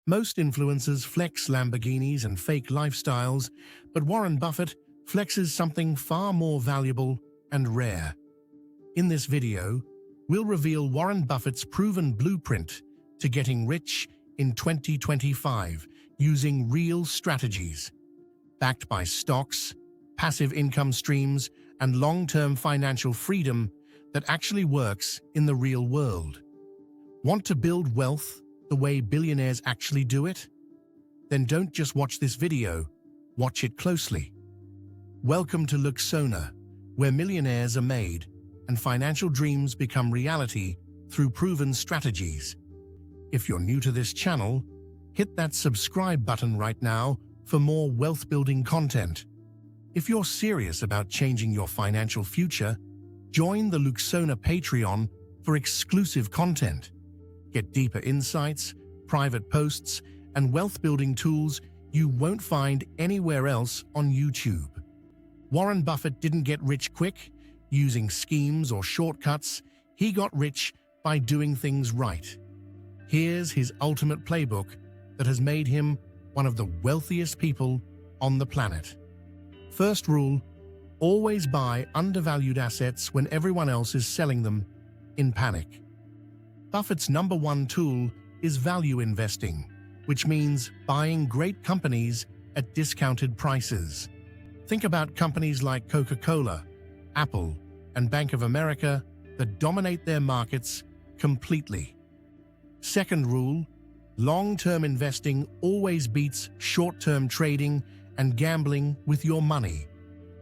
Most influencers flex Lamborghinis and fake lifestyles, but Warren Buffett flexes something far more valuable and rare. In this video, we'll reveal Warren Buffett's proven blueprint to getting rich in 2025 using real strategies, backed by stocks, passive income streams, and long-term financial freedom that actually works in the real world. Want to build wealth the way billionaires actually do it? Then don't just watch this video, watch it closely. Welcome to Luxona, where millionaires are made and financial dreams become reality through proven strategies. If you're new to this channel, hit that subscribe button right now for more wealth-building content. If you're serious about changing your financial future, join the Luxona Patreon for exclusive content. Get deeper insights, private posts, and wealth-building tools you won't find anywhere else on YouTube. Warren Buffett didn't get rich quick, using schemes or shortcuts. He got rich by doing things right. Here's his ultimate playbook that has made him one of the wealthiest people on the planet. First rule, always buy undervalued assets when everyone else is selling them in panic. Buffett's #1 tool is value investing, which means buying great companies at discounted prices. Think about companies like Coca-Cola, Apple, and Bank of America that dominate their markets completely. Second rule, long-term investing always beats short-term trading and gambling with your money.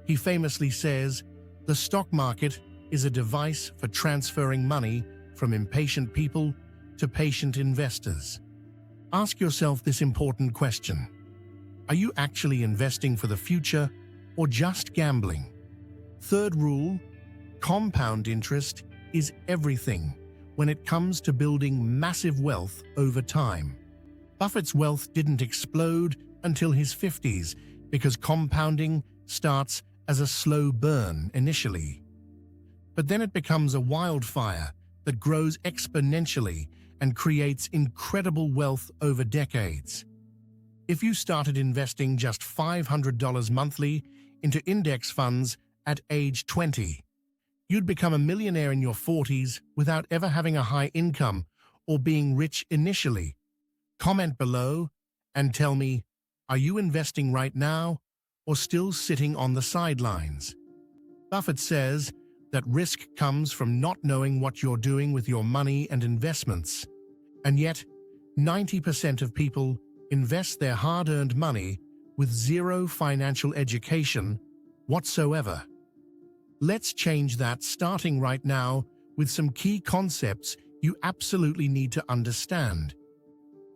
He famously says, "The stock market is a device for transferring money from impatient people to patient investors." Ask yourself this important question. Are you actually investing for the future or just gambling? Third rule, compound interest is everything when it comes to building massive wealth over time. Buffett's wealth didn't explode until his 50s because compounding starts as a slow burn initially. But then it becomes a wildfire that grows exponentially and creates incredible wealth over decades. If you started investing just $500 monthly into index funds at age 20, you'd become a millionaire in your 40s without ever having a high income or being rich initially. Comment below and tell me, are you investing right now or still sitting on the sidelines? Buffett says that risk comes from not knowing what you're doing with your money and investments. And yet, 90% of people invest their hard-earned money with zero financial education whatsoever. Let's change that starting right now with some key concepts you absolutely need to understand.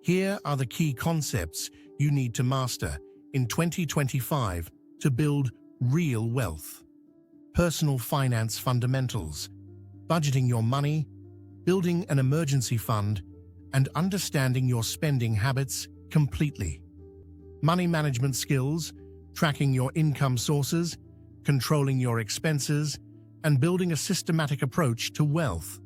Here are the key concepts you need to master in 2025 to build real wealth. Personal finance fundamentals, budgeting your money, building an emergency fund, and understanding your spending habits completely. Money management skills, tracking your income sources, controlling your expenses, and building a systematic approach to wealth.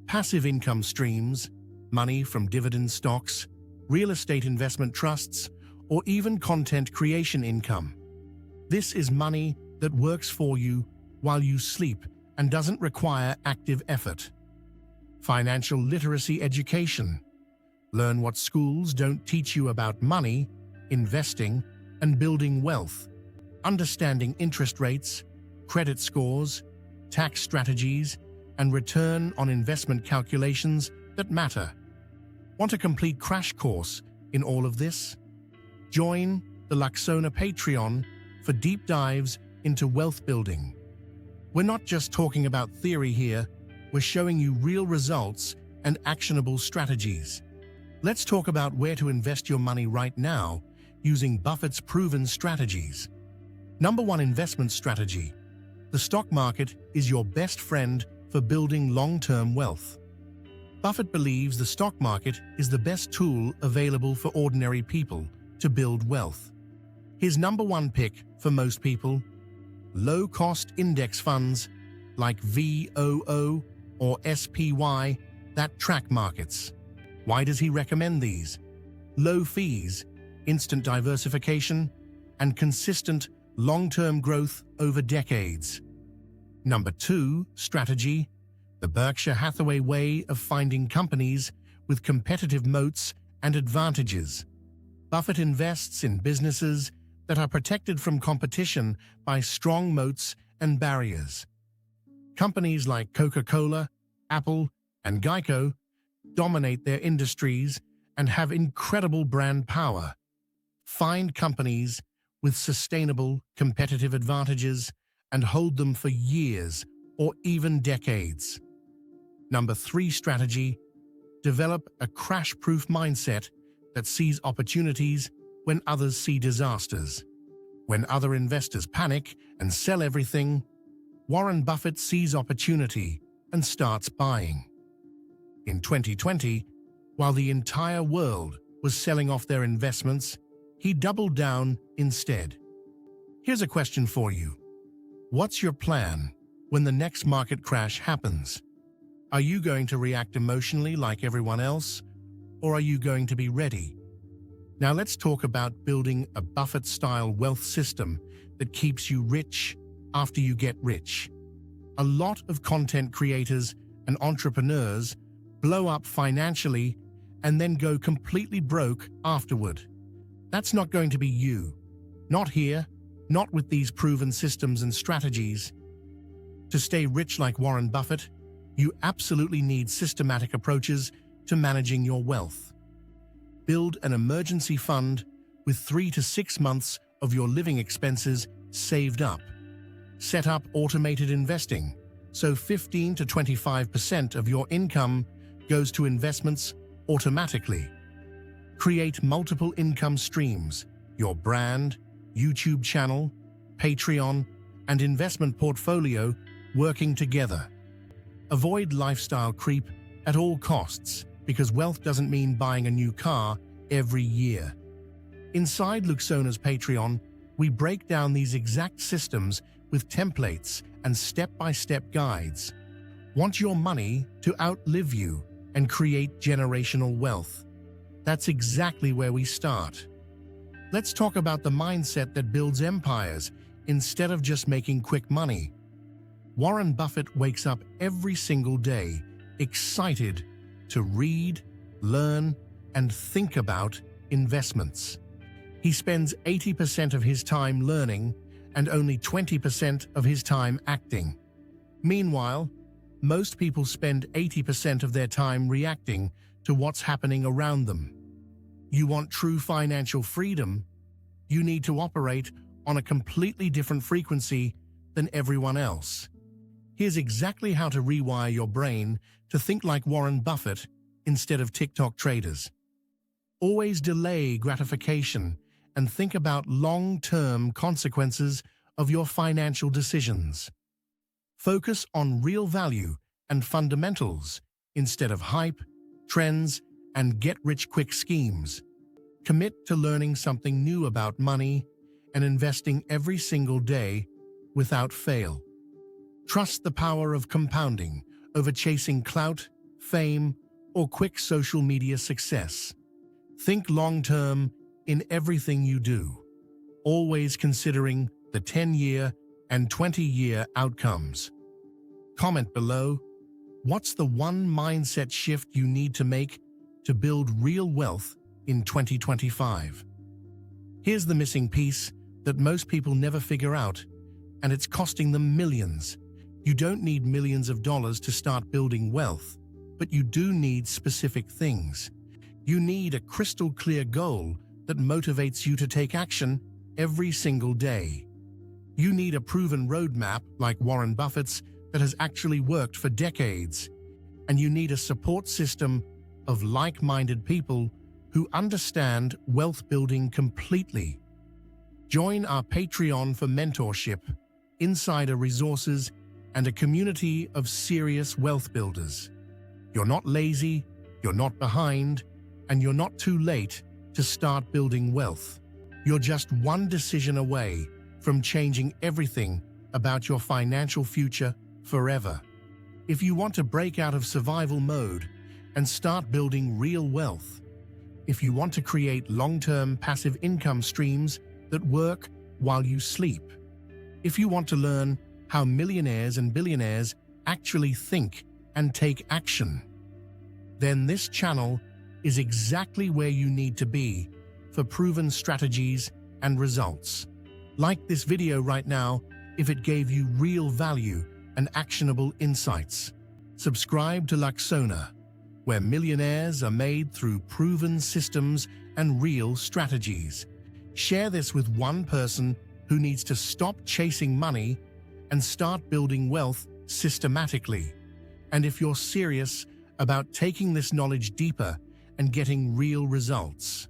Passive income streams, money from dividend stocks, real estate investment trusts, or even content creation income. This is money that works for you while you sleep and doesn't require active effort. Financial literacy education. Learn what schools don't teach you about money, investing, and building wealth. Understanding interest rates, credit scores, tax strategies, and return on investment calculations that matter. Want a complete crash course in all of this? Join the Luxona Patreon for deep dives into wealth building. We're not just talking about theory here, we're showing you real results and actionable strategies. Let's talk about where to invest your money right now using Buffett's proven strategies. #1 investment strategy. The stock market is your best friend for building long-term wealth. Buffett believes the stock market is the best tool available for ordinary people to build wealth. His #1 pick for most people, low-cost index funds like VOO or SPY that track markets. Why does he recommend these? low fees, instant diversification, and consistent long-term growth over decades. Number 2, strategy, the Berkshire Hathaway way of finding companies with competitive moats and advantages. Buffett invests in businesses that are protected from competition by strong moats and barriers. Companies like Coca-Cola, Apple, and Geico dominate their industries and have incredible brand power. Find companies with sustainable competitive advantages and hold them for years or even decades. Number 3 strategy, develop a crash-proof mindset that sees opportunities when others see disasters. When other investors panic and sell everything, Warren Buffett sees opportunity and starts buying. In 2020, while the entire world was selling off their investments, he doubled down instead. Here's a question for you. What's your plan when the next market crash happens? Are you going to react emotionally like everyone else, or are you going to be ready? Now let's talk about building a Buffett-style wealth system that keeps you rich after you get rich. A lot of content creators and entrepreneurs blow up financially and then go completely broke afterward. That's not going to be you. Not here, not with these proven systems and strategies. To stay rich like Warren Buffett, you absolutely need systematic approaches to managing your wealth. Build an emergency fund with 3 to 6 months of your living expenses saved up. Set up automated investing, so 15 to 25% of your income goes to investments automatically. Create multiple income streams, your brand, YouTube channel, Patreon, and investment portfolio working together. Avoid lifestyle creep at all costs, because wealth doesn't mean buying a new car every year. Inside Luxona's Patreon, we break down these exact systems with templates and step-by-step guides. Want your money to outlive you and create generational wealth? That's exactly where we start. Let's talk about the mindset that builds empires instead of just making quick money. Warren Buffett wakes up every single day excited to read, learn, and think about investments. He spends 80% of his time learning and only 20% of his time acting. Meanwhile, most people spend 80% of their time reacting to what's happening around them. You want true financial freedom? You need to operate on a completely different frequency than everyone else. Here's exactly how to rewire your brain to think like Warren Buffett instead of TikTok traders. Always delay gratification and think about long-term consequences of your financial decisions. Focus on real value and fundamentals instead of hype, trends, and get-rich-quick schemes. Commit to learning something new about money and investing every single day without fail. Trust the power of compounding over chasing clout, fame, or quick social media success. Think long-term in everything you do, always considering the 10-year and 20-year outcomes. Comment below, what's the one mindset shift you need to make to build real wealth in 2025? Here's the missing piece that most people never figure out, and it's costing them millions. You don't need millions of dollars to start building wealth, but you do need specific things. You need a crystal clear goal that motivates you to take action every single day. You need a proven roadmap like Warren Buffett's that has actually worked for decades. And you need a support system of like-minded people who understand wealth building completely. Join our Patreon for mentorship, insider resources, and a community of serious wealth builders. You're not lazy, you're not behind, and you're not too late to start building wealth. You're just one decision away from changing everything about your financial future forever. If you want to break out of survival mode and start building real wealth, if you want to create long-term passive income streams that work while you sleep. If you want to learn how millionaires and billionaires actually think and take action, then this channel is exactly where you need to be for proven strategies and results. Like this video right now if it gave you real value and actionable insights. Subscribe to Luxona, where millionaires are made through proven systems and real strategies. Share this with one person who needs to stop chasing money and start building wealth systematically. And if you're serious about taking this knowledge deeper and getting real results,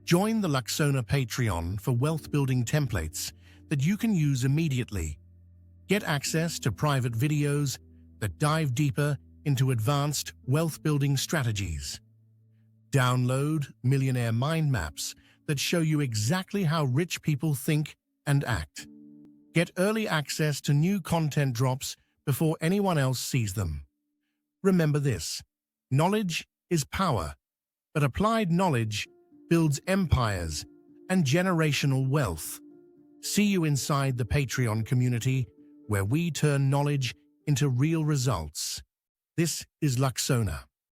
join the Luxona Patreon for wealth-building templates that you can use immediately. Get access to private videos that dive deeper into advanced wealth-building strategies. Download millionaire mind maps that show you exactly how rich people think and act. Get early access to new content drops before anyone else sees them. Remember this: knowledge is power, but applied knowledge builds empires and generational wealth. See you inside the Patreon community, where we turn knowledge into real results. This is Luxona.